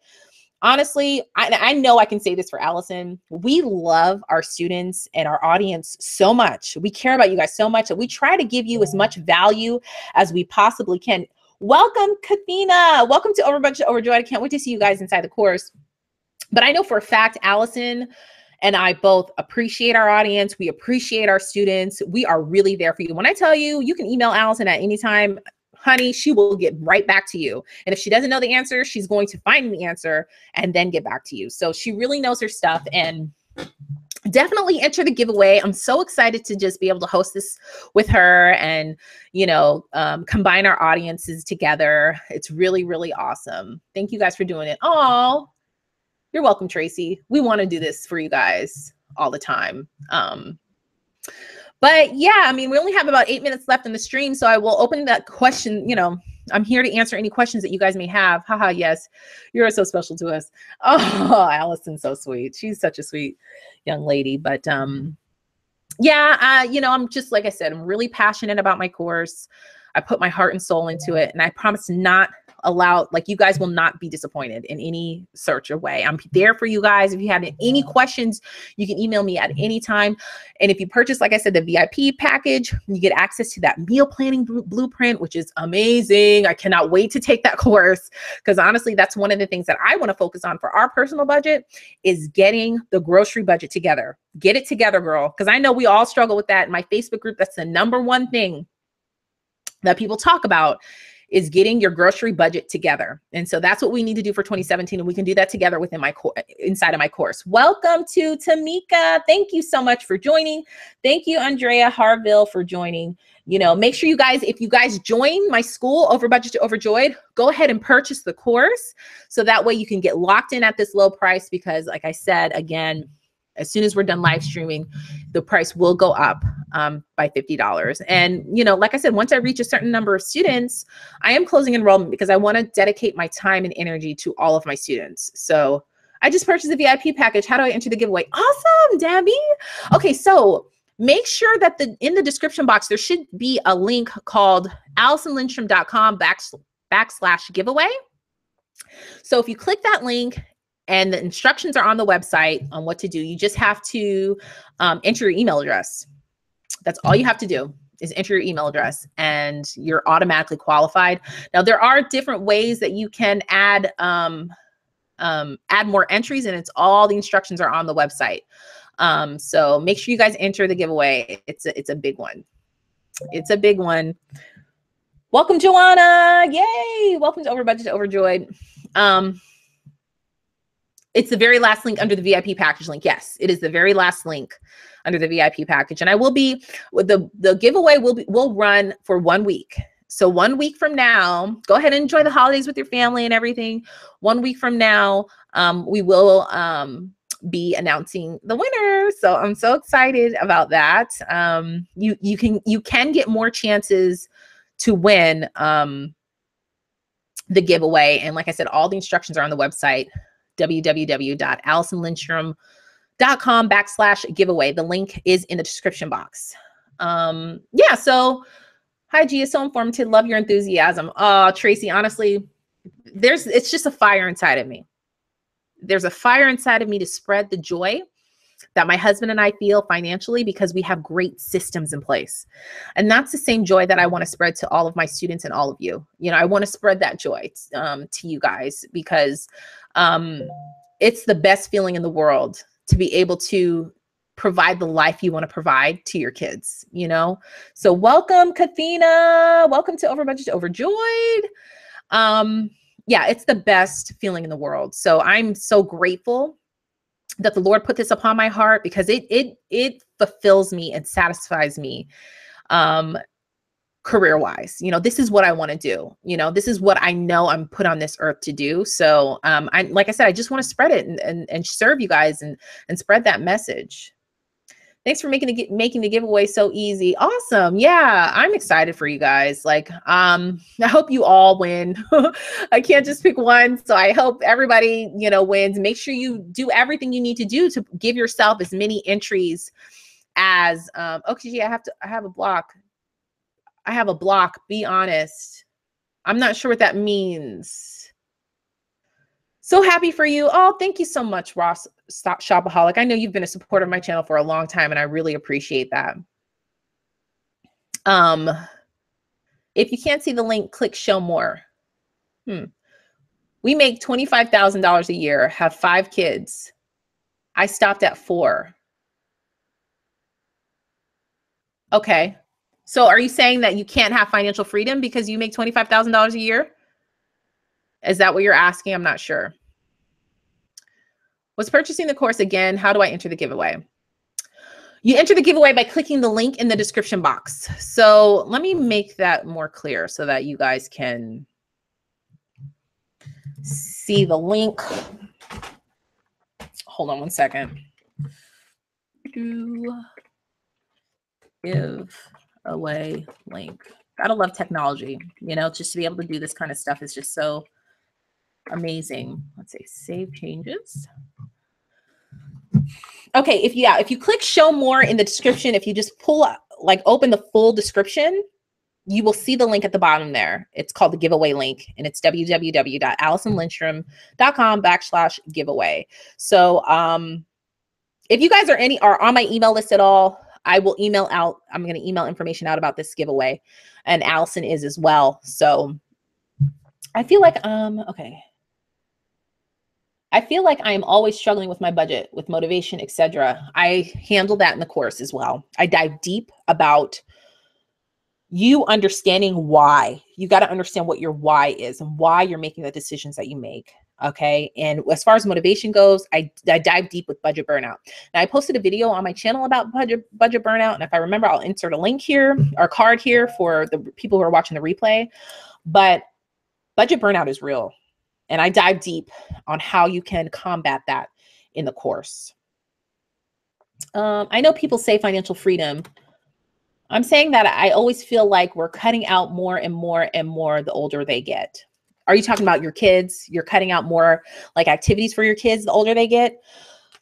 honestly, I know I can say this for Allison. We love our students and our audience so much. We care about you guys so much that we try to give you as much value as we possibly can. Welcome, Kathina. Welcome to Overbudget Overjoyed. I can't wait to see you guys inside the course. But I know for a fact, Allison and I both appreciate our audience. We appreciate our students. We are really there for you. When I tell you, you can email Allison at any time, honey, she will get right back to you. And if she doesn't know the answer, she's going to find the answer and then get back to you. So she really knows her stuff, and definitely enter the giveaway. I'm so excited to just be able to host this with her and, you know, combine our audiences together. It's really, really awesome. Thank you guys for doing it. Oh, you're welcome, Tracy. We want to do this for you guys all the time. But yeah, I mean, we only have about 8 minutes left in the stream, so I will open that question. You know, I'm here to answer any questions that you guys may have. Haha, yes, you're so special to us. Oh, Allison's so sweet. She's such a sweet young lady. But yeah, you know, I'm just, like I said, I'm really passionate about my course. I put my heart and soul into it, and I promise to not allow, like, you guys will not be disappointed in any search or way. I'm there for you guys. If you have any questions, you can email me at any time. And if you purchase, like I said, the VIP package, you get access to that meal planning blueprint, which is amazing. I cannot wait to take that course, because honestly, that's one of the things that I want to focus on for our personal budget, is getting the grocery budget together. Get it together, girl. Because I know we all struggle with that. In my Facebook group, that's the #1 thing that people talk about, is getting your grocery budget together. And so that's what we need to do for 2017. And we can do that together within my inside of my course. Welcome to Tamika. Thank you so much for joining. Thank you, Andrea Harville, for joining. You know, make sure you guys, if you guys join my school, Overbudget to Overjoyed, go ahead and purchase the course. So that way you can get locked in at this low price, because like I said, again, as soon as we're done live streaming, the price will go up by $50. And, you know, like I said, once I reach a certain number of students, I am closing enrollment because I want to dedicate my time and energy to all of my students. So I just purchased a VIP package. How do I enter the giveaway? Awesome, Debbie. Okay, so make sure that in the description box, there should be a link called AllisonLindstrom.com/giveaway. So if you click that link, and the instructions are on the website on what to do, you just have to enter your email address. That's all you have to do, is enter your email address, and you're automatically qualified. Now, there are different ways that you can add more entries, and it's all the instructions are on the website. So make sure you guys enter the giveaway. It's a big one. It's a big one. Welcome, Joanna. Yay. Welcome to Overbudget to Overjoyed. It's the very last link under the VIP package link. Yes, it is the very last link under the VIP package. And I will be, the giveaway will run for 1 week. So 1 week from now, go ahead and enjoy the holidays with your family and everything. 1 week from now, we will be announcing the winner. So I'm so excited about that. You can get more chances to win the giveaway. And like I said, all the instructions are on the website, www.AllisonLindstrom.com/giveaway. The link is in the description box. Yeah, so hi, Gia, so informative. Love your enthusiasm. Oh, Tracy, honestly, it's just a fire inside of me. There's a fire inside of me to spread the joy that my husband and I feel financially, because we have great systems in place. And that's the same joy that I want to spread to all of my students and all of you. You know, I want to spread that joy to you guys, because it's the best feeling in the world to be able to provide the life you want to provide to your kids, you know? So welcome, Kathina. Welcome to Overbudget to Overjoyed. Yeah, it's the best feeling in the world. So I'm so grateful that the Lord put this upon my heart, because it fulfills me and satisfies me career-wise. You know, this is what I want to do. You know, this is what I know I'm put on this earth to do. So like I said, I just want to spread it and serve you guys and spread that message. Thanks for making the giveaway so easy. Awesome. Yeah, I'm excited for you guys. Like, I hope you all win. I can't just pick one. So I hope everybody, you know, wins. Make sure you do everything you need to do to give yourself as many entries as, okay, yeah, I have a block. I have a block. Be honest. I'm not sure what that means. So happy for you. Oh, thank you so much, Ross Shopaholic. I know you've been a supporter of my channel for a long time, and I really appreciate that. If you can't see the link, click show more. We make $25,000 a year, have 5 kids. I stopped at 4. Okay. So are you saying that you can't have financial freedom because you make $25,000 a year? Is that what you're asking? I'm not sure. Was purchasing the course again? How do I enter the giveaway? You enter the giveaway by clicking the link in the description box. So let me make that more clear so that you guys can see the link. Hold on one second. Giveaway link. Gotta love technology. You know, just to be able to do this kind of stuff is just so amazing. Let's say save changes. Okay, if you click show more in the description, if you just pull up, like open the full description, you will see the link at the bottom there. It's called the giveaway link, and it's www.AllisonLindstrom.com/giveaway. So if you guys are on my email list at all, I will email out. I'm going to email information out about this giveaway, and Allison is as well. So I feel like okay. I feel like I am always struggling with my budget, with motivation, etc. I handle that in the course as well. I dive deep about you understanding why. You got to understand what your why is and why you're making the decisions that you make. Okay. And as far as motivation goes, I dive deep with budget burnout. Now I posted a video on my channel about budget burnout. And if I remember, I'll insert a link here or card here for the people who are watching the replay. But budget burnout is real. And I dive deep on how you can combat that in the course. I know people say financial freedom. I'm saying that I always feel like we're cutting out more and more and more the older they get. Are you talking about your kids? You're cutting out more like activities for your kids the older they get?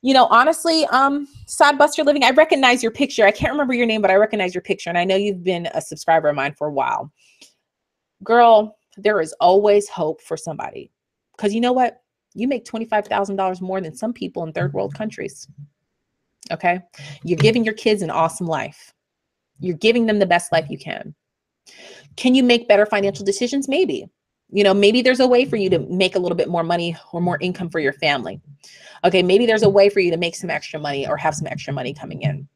You know, honestly, Sodbuster Living, I recognize your picture. I can't remember your name, but I recognize your picture. And I know you've been a subscriber of mine for a while. Girl, there is always hope for somebody. Because you know what? You make $25,000 more than some people in third world countries. Okay? You're giving your kids an awesome life. You're giving them the best life you can. Can you make better financial decisions? Maybe. You know, maybe there's a way for you to make a little bit more money or more income for your family. Okay, maybe there's a way for you to make some extra money or have some extra money coming in.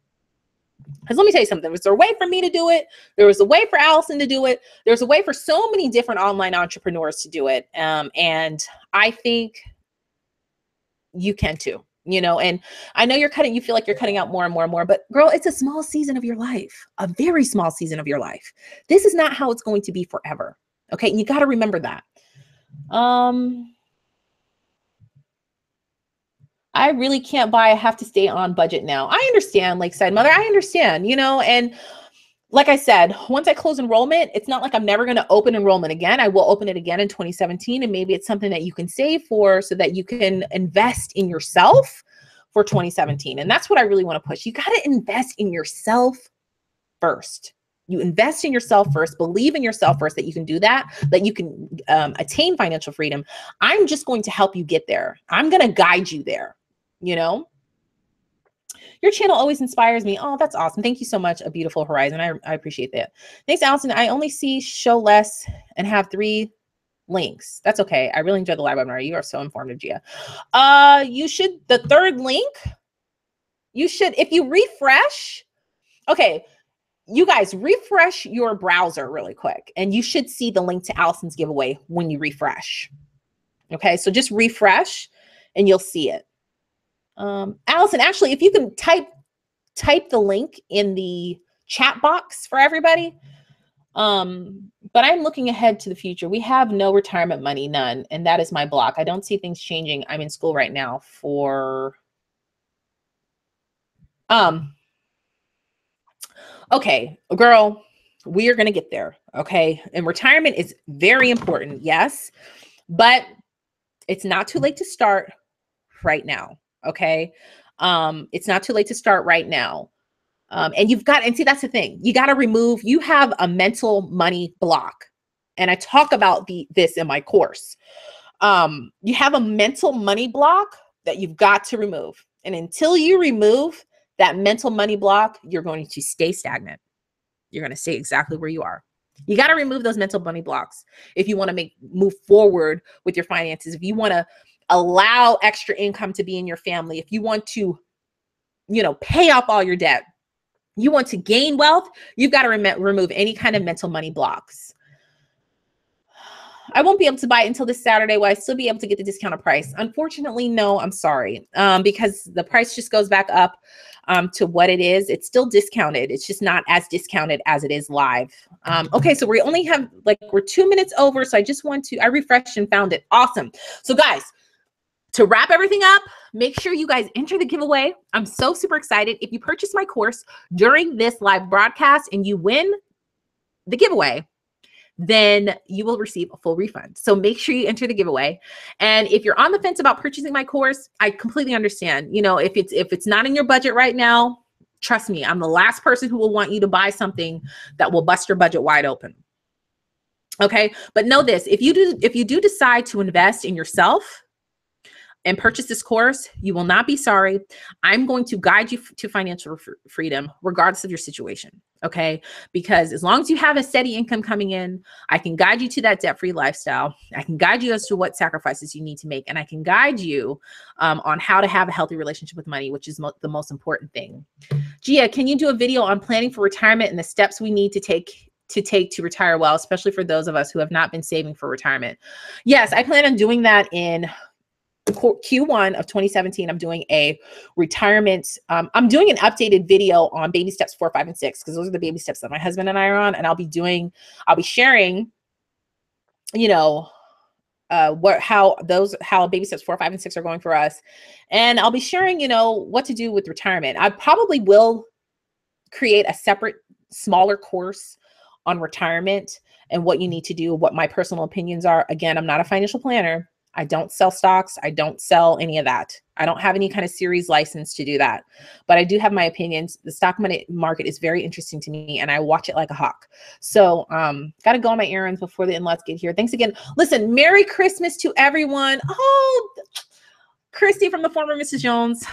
Because let me tell you something. Was there a way for me to do it? There was a way for Allison to do it. There's a way for so many different online entrepreneurs to do it. And I think you can too. You know, and I know you feel like you're cutting out more and more and more, but girl, it's a small season of your life, a very small season of your life. This is not how it's going to be forever. Okay. And you got to remember that. I really can't buy. I have to stay on budget now. I understand, Lakeside Mother. I understand, you know, and like I said, once I close enrollment, it's not like I'm never going to open enrollment again. I will open it again in 2017. And maybe it's something that you can save for so that you can invest in yourself for 2017. And that's what I really want to push. You got to invest in yourself first. You invest in yourself first, believe in yourself first that you can do that you can attain financial freedom. I'm just going to help you get there. I'm going to guide you there, you know? Your channel always inspires me. Oh, that's awesome. Thank you so much, A Beautiful Horizon. I appreciate that. Thanks, Allison. I only see show less and have 3 links. That's okay. I really enjoy the live webinar. You are so informative, Gia. You should, the 3rd link, you should, if you refresh, okay, you guys refresh your browser really quick and you should see the link to Allison's giveaway when you refresh. Okay, so just refresh and you'll see it. Allison, actually, if you can type the link in the chat box for everybody. But I'm looking ahead to the future. We have no retirement money, none. And that is my block. I don't see things changing. I'm in school right now for, okay, girl, we are going to get there. Okay. And retirement is very important. Yes, but it's not too late to start right now. Okay. It's not too late to start right now. And see, that's the thing. You got to you have a mental money block. And I talk about this in my course. You have a mental money block that you've got to remove. And until you remove that mental money block, you're going to stay stagnant. You're going to stay exactly where you are. You got to remove those mental money blocks if you want to move forward with your finances. If you want to allow extra income to be in your family, if you want to, pay off all your debt, you want to gain wealth, you've got to remove any kind of mental money blocks. I won't be able to buy it until this Saturday. Will I still be able to get the discounted price? Unfortunately, no, I'm sorry. Because the price just goes back up to what it is. It's still discounted. It's just not as discounted as it is live. Okay, so we only have, we're 2 minutes over. So I refreshed and found it. Awesome. So guys, to wrap everything up, make sure you guys enter the giveaway. I'm so super excited. If you purchase my course during this live broadcast and you win the giveaway, then you will receive a full refund. So make sure you enter the giveaway. And if you're on the fence about purchasing my course, I completely understand. If it's not in your budget right now, trust me, I'm the last person who will want you to buy something that will bust your budget wide open. Okay. But know this, if you do decide to invest in yourself and purchase this course, you will not be sorry. I'm going to guide you to financial freedom regardless of your situation. Okay. Because as long as you have a steady income coming in, I can guide you to that debt-free lifestyle. I can guide you as to what sacrifices you need to make. And I can guide you on how to have a healthy relationship with money, which is the most important thing. Gia, can you do a video on planning for retirement and the steps we need to take to take to retire well, especially for those of us who have not been saving for retirement. Yes, I plan on doing that in Q1 of 2017. I'm doing a retirement. I'm doing an updated video on baby steps 4, 5, and 6, because those are the baby steps that my husband and I are on. And I'll be sharing, you know, how baby steps 4, 5, and 6 are going for us. And I'll be sharing, you know, what to do with retirement. I probably will create a separate, smaller course on retirement and what you need to do, what my personal opinions are. Again, I'm not a financial planner. I don't sell stocks. I don't sell any of that. I don't have any kind of series license to do that, but I do have my opinions. The stock market is very interesting to me, and I watch it like a hawk. So, got to go on my errands before the in-laws get here. Thanks again. Listen, Merry Christmas to everyone. Oh, Christy from the former Mrs. Jones,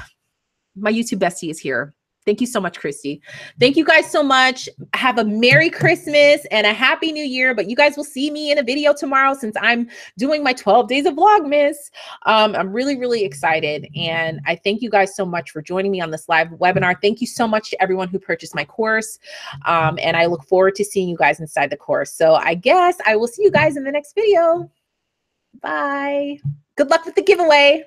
my YouTube bestie, is here. Thank you so much, Christy. Thank you guys so much. Have a Merry Christmas and a Happy New Year. But you guys will see me in a video tomorrow since I'm doing my 12 days of Vlogmas. I'm really, really excited. And I thank you guys so much for joining me on this live webinar. Thank you so much to everyone who purchased my course. And I look forward to seeing you guys inside the course. So I guess I will see you guys in the next video. Bye. Good luck with the giveaway.